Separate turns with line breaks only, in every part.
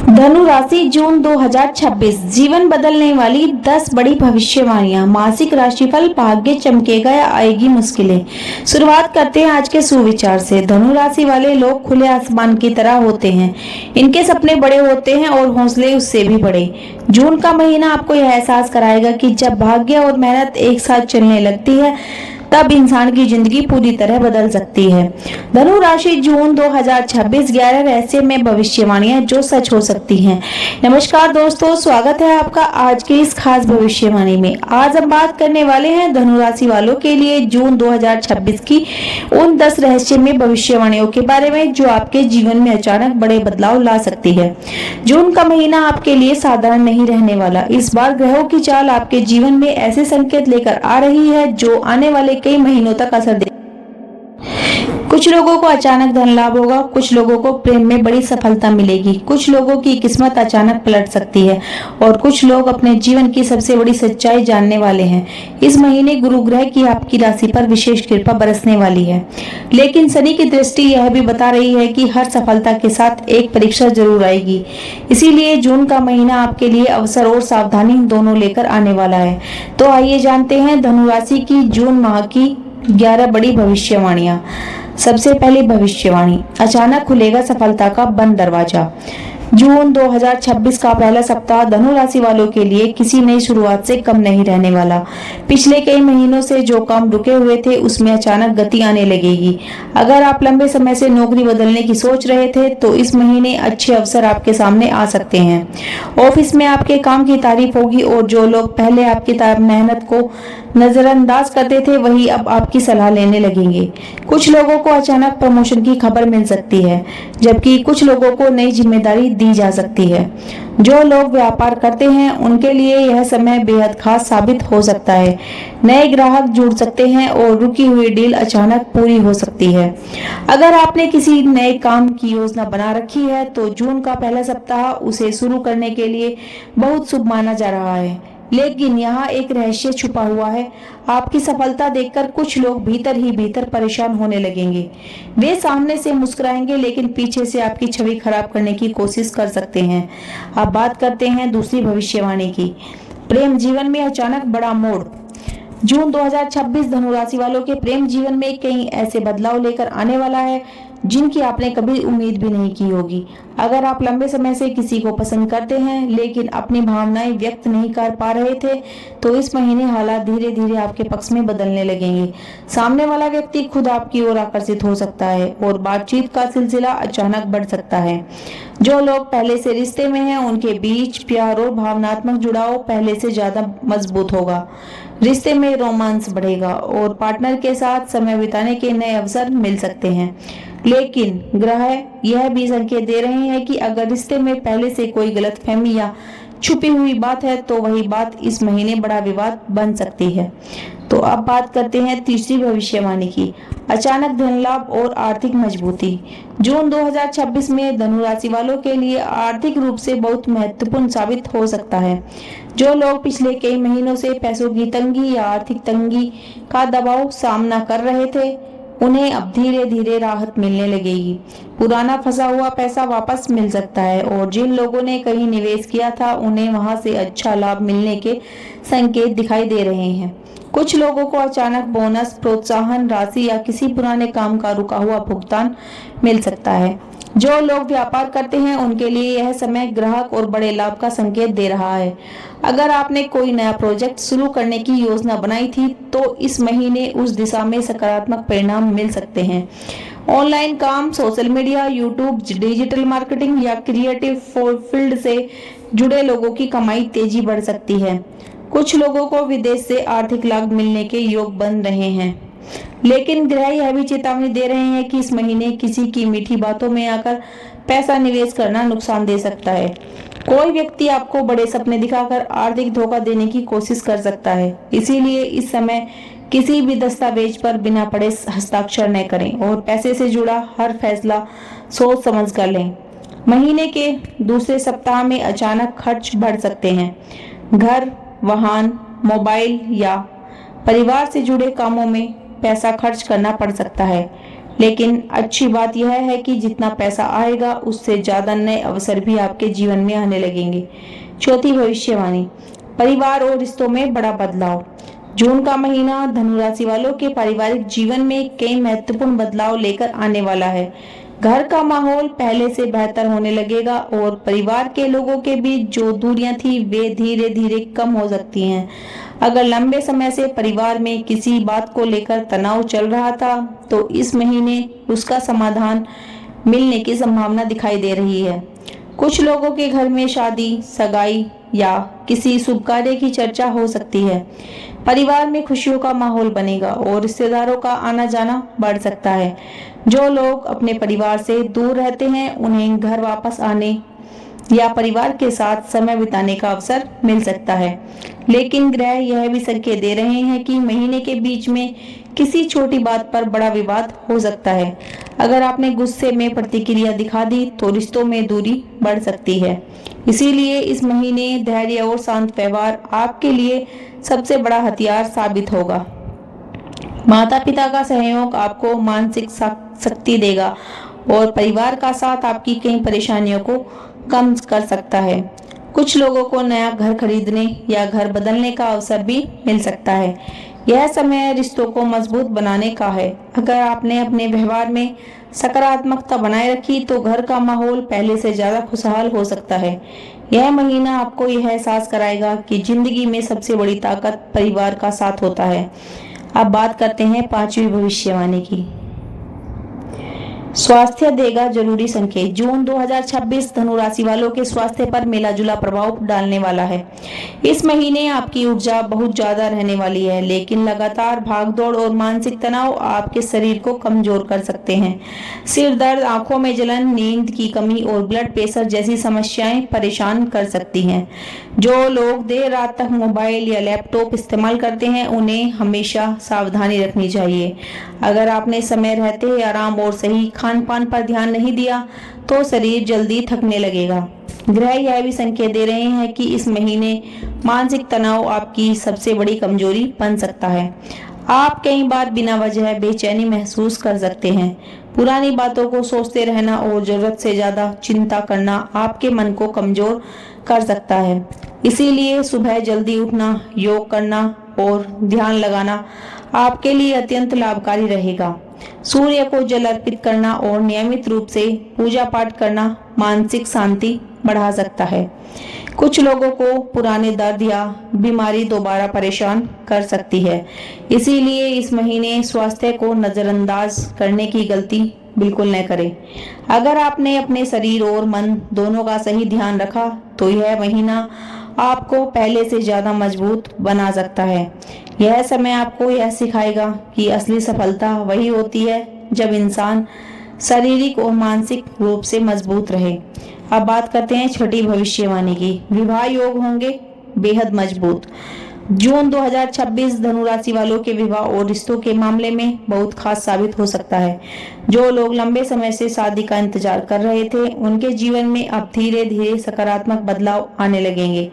धनु राशि जून 2026 जीवन बदलने वाली 10 बड़ी भविष्यवाणियां। मासिक राशिफल। भाग्य चमकेगा या आएगी मुश्किलें। शुरुआत करते हैं आज के सुविचार से। धनु राशि वाले लोग खुले आसमान की तरह होते हैं। इनके सपने बड़े होते हैं और हौसले उससे भी बड़े। जून का महीना आपको यह एहसास कराएगा कि जब भाग्य और मेहनत एक साथ चलने लगती है तब इंसान की जिंदगी पूरी तरह बदल सकती है। धनु राशि जून 2026 11 रहस्यमय भविष्यवाणियां जो सच हो सकती हैं। नमस्कार दोस्तों, स्वागत है आपका आज की इस खास भविष्यवाणी में। आज हम बात करने वाले हैं धनु राशि वालों के लिए जून 2026 की उन 10 रहस्यमय भविष्यवाणियों के बारे में जो आपके जीवन में अचानक बड़े बदलाव ला सकती है। जून का महीना आपके लिए साधारण नहीं रहने वाला। इस बार ग्रहों की चाल आपके जीवन में ऐसे संकेत लेकर आ रही है जो आने वाले कई महीनों तक असर दे। कुछ लोगों को अचानक धन लाभ होगा, कुछ लोगों को प्रेम में बड़ी सफलता मिलेगी, कुछ लोगों की किस्मत अचानक पलट सकती है और कुछ लोग अपने जीवन की सबसे बड़ी सच्चाई जानने वाले हैं। इस महीने गुरु ग्रह की आपकी राशि पर विशेष कृपा बरसने वाली है, लेकिन शनि की दृष्टि यह भी बता रही है कि हर सफलता के साथ एक परीक्षा जरूर आएगी। इसीलिए जून का महीना आपके लिए अवसर और सावधानी दोनों लेकर आने वाला है। तो आइए जानते हैं धनु राशि की जून माह की 11 बड़ी भविष्यवाणियां। सबसे पहली भविष्यवाणी, अचानक खुलेगा सफलता का बंद दरवाजा। जून 2026 का पहला सप्ताह धनु राशि वालों के लिए किसी नई शुरुआत से कम नहीं रहने वाला। पिछले कई महीनों से जो काम रुके हुए थे उसमें अचानक गति आने लगेगी। अगर आप लंबे समय से नौकरी बदलने की सोच रहे थे तो इस महीने अच्छे अवसर आपके सामने आ सकते हैं। ऑफिस में आपके काम की तारीफ होगी और जो लोग पहले आपकी मेहनत को नजरअंदाज करते थे वही अब आपकी सलाह लेने लगेंगे। कुछ लोगों को अचानक प्रमोशन की खबर मिल सकती है, जबकि कुछ लोगों को नई जिम्मेदारी दी जा सकती है। जो लोग व्यापार करते हैं उनके लिए यह समय बेहद खास साबित हो सकता है। नए ग्राहक जुड़ सकते हैं और रुकी हुई डील अचानक पूरी हो सकती है। अगर आपने किसी नए काम की योजना बना रखी है तो जून का पहला सप्ताह उसे शुरू करने के लिए बहुत शुभ माना जा रहा है। लेकिन यहाँ एक रहस्य छुपा हुआ है। आपकी सफलता देखकर कुछ लोग भीतर ही भीतर परेशान होने लगेंगे। वे सामने से मुस्कुराएंगे लेकिन पीछे से आपकी छवि खराब करने की कोशिश कर सकते हैं। अब बात करते हैं दूसरी भविष्यवाणी की, प्रेम जीवन में अचानक बड़ा मोड़। जून 2026 धनु राशि वालों के प्रेम जीवन में कई ऐसे बदलाव लेकर आने वाला है जिनकी आपने कभी उम्मीद भी नहीं की होगी। अगर आप लंबे समय से किसी को पसंद करते हैं लेकिन अपनी भावनाएं व्यक्त नहीं कर पा रहे थे तो इस महीने हालात धीरे धीरे आपके पक्ष में बदलने लगेंगे। सामने वाला व्यक्ति खुद आपकी ओर आकर्षित हो सकता है और बातचीत का सिलसिला अचानक बढ़ सकता है। जो लोग पहले से रिश्ते में हैं उनके बीच प्यार और भावनात्मक जुड़ाव पहले से ज्यादा मजबूत होगा। रिश्ते में रोमांस बढ़ेगा और पार्टनर के साथ समय बिताने के नए अवसर मिल सकते हैं। लेकिन ग्रह यह भी संकेत दे रहे हैं कि अगर रिश्ते में पहले से कोई गलतफहमी या छुपी हुई बात है तो वही बात इस महीने बड़ा विवाद बन सकती है। तो अब बात करते हैं तीसरी भविष्यवाणी की, अचानक धन लाभ और आर्थिक मजबूती। जून 2026 में धनु राशि वालों के लिए आर्थिक रूप से बहुत महत्वपूर्ण साबित हो सकता है। जो लोग पिछले कई महीनों से पैसों की तंगी या आर्थिक तंगी का दबाव सामना कर रहे थे उन्हें अब धीरे धीरे राहत मिलने लगेगी। पुराना फंसा हुआ पैसा वापस मिल सकता है और जिन लोगों ने कहीं निवेश किया था उन्हें वहां से अच्छा लाभ मिलने के संकेत दिखाई दे रहे हैं। कुछ लोगों को अचानक बोनस, प्रोत्साहन राशि या किसी पुराने काम का रुका हुआ भुगतान मिल सकता है। जो लोग व्यापार करते हैं उनके लिए यह समय ग्राहक और बड़े लाभ का संकेत दे रहा है। अगर आपने कोई नया प्रोजेक्ट शुरू करने की योजना बनाई थी तो इस महीने उस दिशा में सकारात्मक परिणाम मिल सकते हैं। ऑनलाइन काम, social media, YouTube, digital marketing या क्रिएटिव फील्ड से जुड़े लोगों की कमाई तेजी बढ़ सकती है। कुछ लोगों को विदेश से आर्थिक लाभ मिलने के योग बन रहे हैं, लेकिन ग्रह यह भी चेतावनी दे रहे हैं कि इस महीने किसी की मीठी बातों में आकर पैसा निवेश करना नुकसान दे सकता है। कोई व्यक्ति आपको बड़े सपने दिखाकर आर्थिक धोखा देने की कोशिश कर सकता है। इसीलिए इस समय किसी भी दस्तावेज पर बिना पढ़े हस्ताक्षर न करें और पैसे से जुड़ा हर फैसला सोच समझ कर लें। महीने के दूसरे सप्ताह में अचानक खर्च बढ़ सकते हैं। घर, वाहन, मोबाइल या परिवार से जुड़े कामों में पैसा खर्च करना पड़ सकता है। लेकिन अच्छी बात यह है कि जितना पैसा आएगा उससे ज्यादा नए अवसर भी आपके जीवन में आने लगेंगे। चौथी भविष्यवाणी, परिवार और रिश्तों में बड़ा बदलाव। जून का महीना धनु राशि वालों के पारिवारिक जीवन में कई महत्वपूर्ण बदलाव लेकर आने वाला है। घर का माहौल पहले से बेहतर होने लगेगा और परिवार के लोगों के बीच जो दूरियां थी वे धीरे धीरे कम हो सकती हैं। अगर लंबे समय से परिवार में किसी बात को लेकर तनाव चल रहा था तो इस महीने उसका समाधान मिलने की संभावना दिखाई दे रही है। कुछ लोगों के घर में शादी, सगाई या किसी शुभ कार्य की चर्चा हो सकती है। परिवार में खुशियों का माहौल बनेगा और रिश्तेदारों का आना जाना बढ़ सकता है। जो लोग अपने परिवार से दूर रहते हैं उन्हें घर वापस आने या परिवार के साथ समय बिताने का अवसर मिल सकता है। लेकिन ग्रह यह भी संकेत दे रहे हैं कि महीने के बीच में किसी छोटी बात पर बड़ा विवाद हो सकता है। अगर आपने गुस्से में प्रतिक्रिया दिखा दी तो रिश्तों में दूरी बढ़ सकती है। इसीलिए इस महीने धैर्य और शांत व्यवहार आपके लिए सबसे बड़ा हथियार साबित होगा। माता पिता का सहयोग आपको मानसिक शक्ति देगा और परिवार का साथ आपकी कई परेशानियों को कम कर सकता है। कुछ लोगों को नया घर खरीदने या घर बदलने का अवसर भी मिल सकता है। यह समय रिश्तों को मजबूत बनाने का है। अगर आपने अपने व्यवहार में सकारात्मकता बनाए रखी तो घर का माहौल पहले से ज्यादा खुशहाल हो सकता है। यह महीना आपको यह एहसास कराएगा कि जिंदगी में सबसे बड़ी ताकत परिवार का साथ होता है। अब बात करते हैं पांचवी भविष्यवाणी की। स्वास्थ्य देगा जरूरी संकेत। जून 2026 धनु राशि वालों के स्वास्थ्य पर मिला जुला प्रभाव डालने वाला है। इस महीने आपकी ऊर्जा बहुत ज्यादा रहने वाली है, लेकिन लगातार भागदौड़ और मानसिक तनाव आपके शरीर को कमजोर कर सकते हैं। सिर दर्द, आंखों में जलन, नींद की कमी और ब्लड प्रेशर जैसी समस्याएं परेशान कर सकती हैं। जो लोग देर रात तक मोबाइल या लैपटॉप इस्तेमाल करते हैं उन्हें हमेशा सावधानी रखनी चाहिए। अगर आपने समय रहते ही आराम और सही खान पान पर ध्यान नहीं दिया तो शरीर जल्दी थकने लगेगा। ग्रह यह भी संकेत दे रहे हैं कि इस महीने मानसिक तनाव आपकी सबसे बड़ी कमजोरी बन सकता है। आप कई बार बिना वजह बेचैनी महसूस कर सकते हैं। पुरानी बातों को सोचते रहना और जरूरत से ज्यादा चिंता करना आपके मन को कमजोर कर सकता है। इसीलिए सुबह जल्दी उठना, योग करना और ध्यान लगाना आपके लिए अत्यंत लाभकारी रहेगा। सूर्य को जल अर्पित करना और नियमित रूप से पूजा पाठ करना मानसिक शांति बढ़ा सकता है। कुछ लोगों को पुराने दर्द या बीमारी दोबारा परेशान कर सकती है। इसीलिए इस महीने स्वास्थ्य को नजरअंदाज करने की गलती बिल्कुल न करें। अगर आपने अपने शरीर और मन दोनों का सही ध्यान रखा तो यह महीना आपको पहले से ज्यादा मजबूत बना सकता है। यह समय आपको यह सिखाएगा कि असली सफलता वही होती है जब इंसान शारीरिक और मानसिक रूप से मजबूत रहे। अब बात करते हैं छठी भविष्यवाणी की। विवाह योग होंगे बेहद मजबूत। जून 2026 धनु राशि वालों के विवाह और रिश्तों के मामले में बहुत खास साबित हो सकता है। जो लोग लंबे समय से शादी का इंतजार कर रहे थे उनके जीवन में अब धीरे धीरे सकारात्मक बदलाव आने लगेंगे।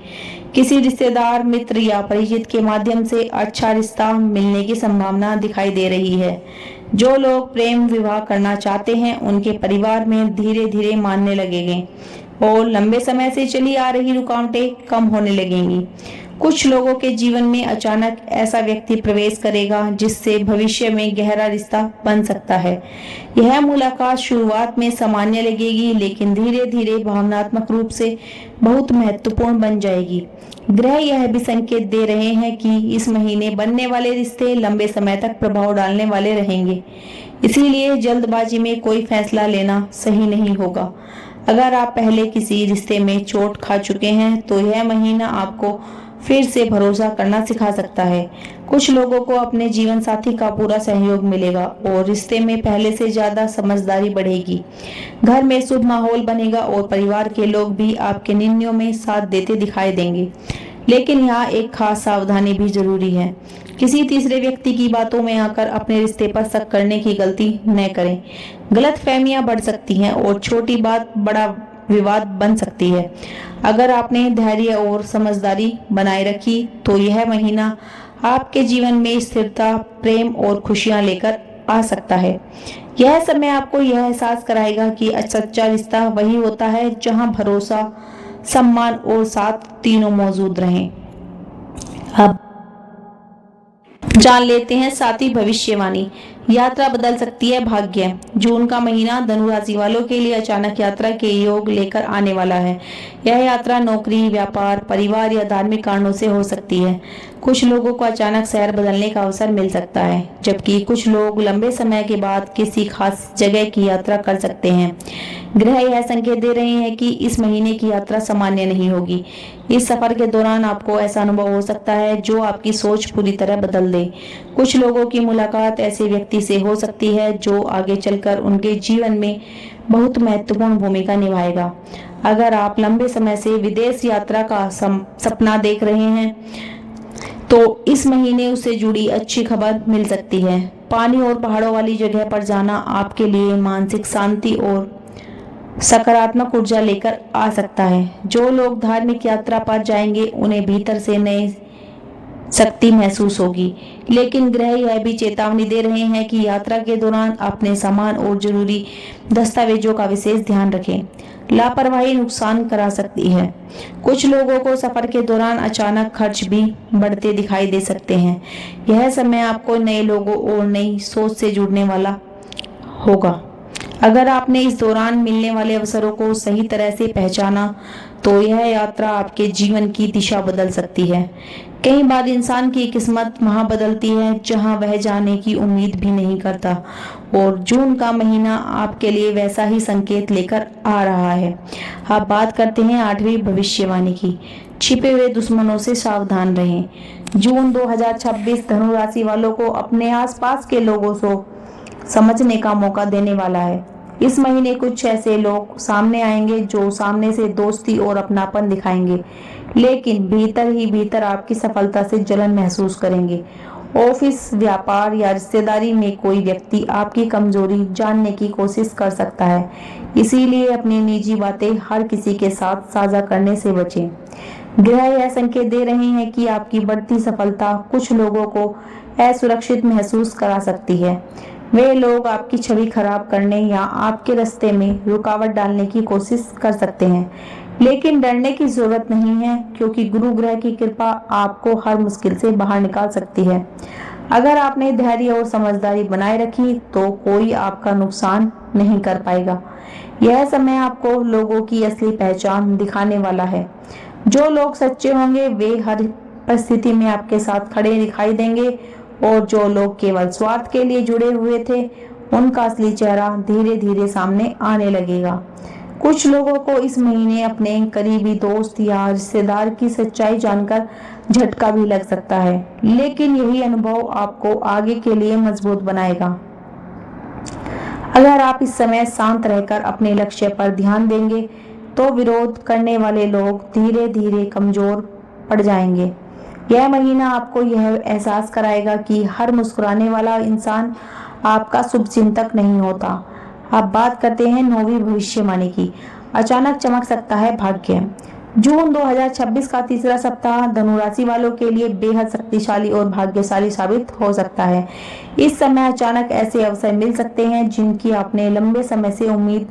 किसी रिश्तेदार, मित्र या परिचित के माध्यम से अच्छा रिश्ता मिलने की संभावना दिखाई दे रही है। जो लोग प्रेम विवाह करना चाहते हैं उनके परिवार में धीरे धीरे मानने लगेंगे और लंबे समय से चली आ रही रुकावटें कम होने लगेंगी। कुछ लोगों के जीवन में अचानक ऐसा व्यक्ति प्रवेश करेगा जिससे भविष्य में गहरा रिश्ता बन सकता है। यह मुलाकात शुरुआत में सामान्य लगेगी लेकिन धीरे धीरे भावनात्मक रूप से बहुत महत्वपूर्ण बन जाएगी। ग्रह यह भी संकेत दे रहे हैं कि इस महीने बनने वाले रिश्ते लंबे समय तक प्रभाव डालने वाले रहेंगे। इसीलिए जल्दबाजी में कोई फैसला लेना सही नहीं होगा। अगर आप पहले किसी रिश्ते में चोट खा चुके हैं तो यह महीना आपको फिर से भरोसा करना सिखा सकता है। कुछ लोगों को अपने जीवन साथी का पूरा सहयोग मिलेगा और रिश्ते में पहले से ज्यादा समझदारी बढ़ेगी। घर में शुभ माहौल बनेगा और परिवार के लोग भी आपके निर्णयों में साथ देते दिखाई देंगे। लेकिन यहाँ एक खास सावधानी भी जरूरी है। किसी तीसरे व्यक्ति की बातों में आकर अपने रिश्ते पर शक करने की गलती न करें। गलतफहमियां बढ़ सकती हैं और छोटी बात बड़ा विवाद बन सकती है। अगर आपने धैर्य और समझदारी बनाए रखी तो यह महीना आपके जीवन में स्थिरता, प्रेम और खुशियां लेकर आ सकता है। यह समय आपको यह एहसास कराएगा कि सच्चा रिश्ता वही होता है जहां भरोसा, सम्मान और साथ तीनों मौजूद रहें। अब जान लेते हैं साथी भविष्यवाणी। यात्रा बदल सकती है भाग्य। जून का महीना धनु राशि वालों के लिए अचानक यात्रा के योग लेकर आने वाला है। यह यात्रा नौकरी, व्यापार, परिवार या धार्मिक कारणों से हो सकती है। कुछ लोगों को अचानक शहर बदलने का अवसर मिल सकता है, जबकि कुछ लोग लंबे समय के बाद किसी खास जगह की यात्रा कर सकते हैं। ग्रह यह संकेत दे रहे हैं कि इस महीने की यात्रा सामान्य नहीं होगी। इस सफर के दौरान आपको ऐसा अनुभव हो सकता है जो आपकी सोच पूरी तरह बदल दे। कुछ लोगों की मुलाकात ऐसे व्यक्ति से हो सकती है जो आगे चलकर उनके जीवन में बहुत महत्वपूर्ण भूमिका निभाएगा। अगर आप लंबे समय से विदेश यात्रा का सपना देख रहे हैं तो इस महीने उससे जुड़ी अच्छी खबर मिल सकती है। पानी और पहाड़ों वाली जगह पर जाना आपके लिए मानसिक शांति और सकारात्मक ऊर्जा लेकर आ सकता है। जो लोग धार्मिक यात्रा पर जाएंगे उन्हें भीतर से नई शक्ति महसूस होगी, लेकिन ग्रह यह भी चेतावनी दे रहे हैं कि यात्रा के दौरान अपने सामान और जरूरी दस्तावेजों का विशेष ध्यान रखें। लापरवाही नुकसान करा सकती है। कुछ लोगों को सफर के दौरान अचानक खर्च भी बढ़ते दिखाई दे सकते हैं। यह समय आपको नए लोगों और नई सोच से जुड़ने वाला होगा। अगर आपने इस दौरान मिलने वाले अवसरों को सही तरह से पहचाना तो यह यात्रा आपके जीवन की दिशा बदल सकती है। कई बार इंसान की किस्मत वहां बदलती है जहां वह जाने की उम्मीद भी नहीं करता, और जून का महीना आपके लिए वैसा ही संकेत लेकर आ रहा है। अब बात करते हैं 8वीं भविष्यवाणी की। छिपे हुए दुश्मनों से सावधान रहें। जून 2026 धनु राशि वालों को अपने आसपास के लोगों से समझने का मौका देने वाला है। इस महीने कुछ ऐसे लोग सामने आएंगे जो सामने से दोस्ती और अपनापन दिखाएंगे, लेकिन भीतर ही भीतर आपकी सफलता से जलन महसूस करेंगे। ऑफिस, व्यापार या रिश्तेदारी में कोई व्यक्ति आपकी कमजोरी जानने की कोशिश कर सकता है, इसीलिए अपनी निजी बातें हर किसी के साथ साझा करने से बचें। ग्रह यह संकेत दे रहे हैं कि आपकी बढ़ती सफलता कुछ लोगों को असुरक्षित महसूस करा सकती है। वे लोग आपकी छवि खराब करने या आपके रास्ते में रुकावट डालने की कोशिश कर सकते हैं, लेकिन डरने की जरूरत नहीं है, क्योंकि गुरु ग्रह की कृपा आपको हर मुश्किल से बाहर निकाल सकती है। अगर आपने धैर्य और समझदारी बनाए रखी तो कोई आपका नुकसान नहीं कर पाएगा। यह समय आपको लोगों की असली पहचान दिखाने वाला है। जो लोग सच्चे होंगे वे हर परिस्थिति में आपके साथ खड़े दिखाई देंगे, और जो लोग केवल स्वार्थ के लिए जुड़े हुए थे उनका असली चेहरा धीरे धीरे सामने आने लगेगा। कुछ लोगों को इस महीने अपने करीबी दोस्त या रिश्तेदार की सच्चाई जानकर झटका भी लग सकता है, लेकिन यही अनुभव आपको आगे के लिए मजबूत बनाएगा। अगर आप इस समय शांत रहकर अपने लक्ष्य पर ध्यान देंगे तो विरोध करने वाले लोग धीरे धीरे कमजोर पड़ जाएंगे। यह महीना आपको यह एहसास कराएगा कि हर मुस्कुराने वाला इंसान आपका शुभचिंतक नहीं होता। अब बात करते हैं 9वीं भविष्यवाणी की। अचानक चमक सकता है भाग्य। जून 2026 का तीसरा सप्ताह धनु राशि वालों के लिए बेहद शक्तिशाली और भाग्यशाली साबित हो सकता है। इस समय अचानक ऐसे अवसर मिल सकते हैं जिनकी आपने लंबे समय से उम्मीद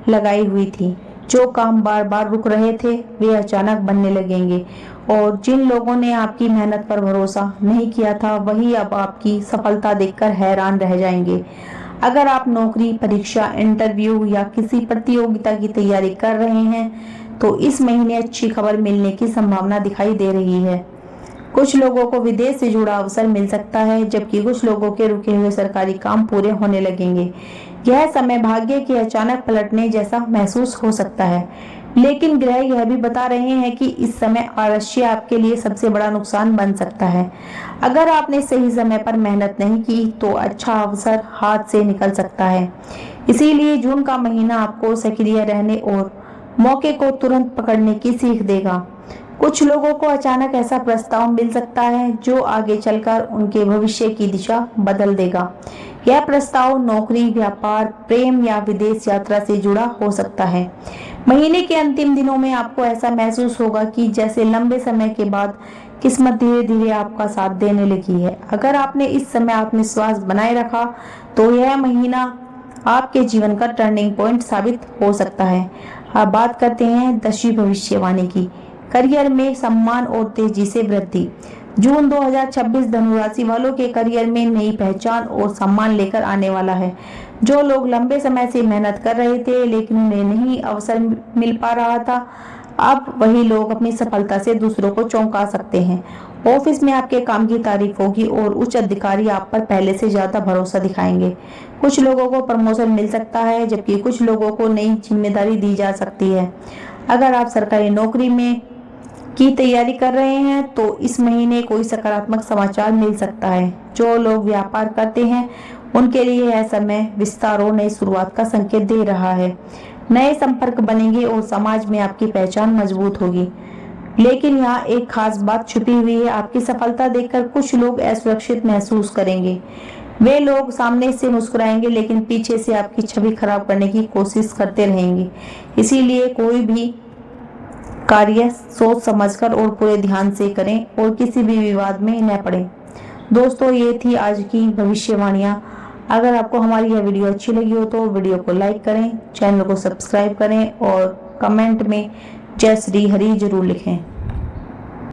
लगाई हुई थी। जो काम बार बार रुक रहे थे वे अचानक बनने लगेंगे, और जिन लोगों ने आपकी मेहनत पर भरोसा नहीं किया था वही अब आपकी सफलता देखकर हैरान रह जाएंगे। अगर आप नौकरी, परीक्षा, इंटरव्यू या किसी प्रतियोगिता की तैयारी कर रहे हैं तो इस महीने अच्छी खबर मिलने की संभावना दिखाई दे रही है। कुछ लोगों को विदेश से जुड़ा अवसर मिल सकता है, जबकि कुछ लोगों के रुके हुए सरकारी काम पूरे होने लगेंगे। यह समय भाग्य के अचानक पलटने जैसा महसूस हो सकता है, लेकिन ग्रह यह भी बता रहे हैं कि इस समय आलस्य आपके लिए सबसे बड़ा नुकसान बन सकता है। अगर आपने सही समय पर मेहनत नहीं की तो अच्छा अवसर हाथ से निकल सकता है। इसीलिए जून का महीना आपको सक्रिय रहने और मौके को तुरंत पकड़ने की सीख देगा। कुछ लोगों को अचानक ऐसा प्रस्ताव मिल सकता है जो आगे चलकर उनके भविष्य की दिशा बदल देगा। यह प्रस्ताव नौकरी, व्यापार, प्रेम या विदेश यात्रा से जुड़ा हो सकता है। महीने के अंतिम दिनों में आपको ऐसा महसूस होगा कि जैसे लंबे समय के बाद किस्मत धीरे धीरे आपका साथ देने लगी है। अगर आपने इस समय आत्मविश्वास बनाए रखा तो यह महीना आपके जीवन का टर्निंग पॉइंट साबित हो सकता है। अब बात करते हैं 10वीं भविष्यवाणी की। करियर में सम्मान और तेजी से वृद्धि। जून 2026 धनु राशि वालों के करियर में नई पहचान और सम्मान लेकर आने वाला है। जो लोग लंबे समय से मेहनत कर रहे थे लेकिन उन्हें नहीं अवसर मिल पा रहा था, अब वही लोग अपनी सफलता से दूसरों को चौंका सकते हैं। ऑफिस में आपके काम की तारीफ होगी और उच्च अधिकारी आप पर पहले से ज्यादा भरोसा दिखाएंगे। कुछ लोगों को प्रमोशन मिल सकता है जबकि कुछ लोगों को नई जिम्मेदारी दी जा सकती है। अगर आप सरकारी नौकरी में की तैयारी कर रहे हैं तो इस महीने कोई सकारात्मक समाचार मिल सकता है। जो लोग व्यापार करते हैं उनके लिए यह समय विस्तार और नई शुरुआत का संकेत दे रहा है। नए संपर्क बनेंगे और समाज में आपकी पहचान मजबूत होगी। लेकिन यहाँ एक खास बात छुपी हुई है। आपकी सफलता देखकर कुछ लोग असुरक्षित महसूस करेंगे। वे लोग सामने से मुस्कुराएंगे लेकिन पीछे से आपकी छवि खराब करने की कोशिश करते रहेंगे। इसीलिए कोई भी कार्य सोच समझकर और पूरे ध्यान से करें और किसी भी विवाद में न पड़े। दोस्तों, ये थी आज की भविष्यवाणियां। अगर आपको हमारी यह वीडियो अच्छी लगी हो तो वीडियो को लाइक करें, चैनल को सब्सक्राइब करें और कमेंट में जय श्री हरि जरूर लिखें।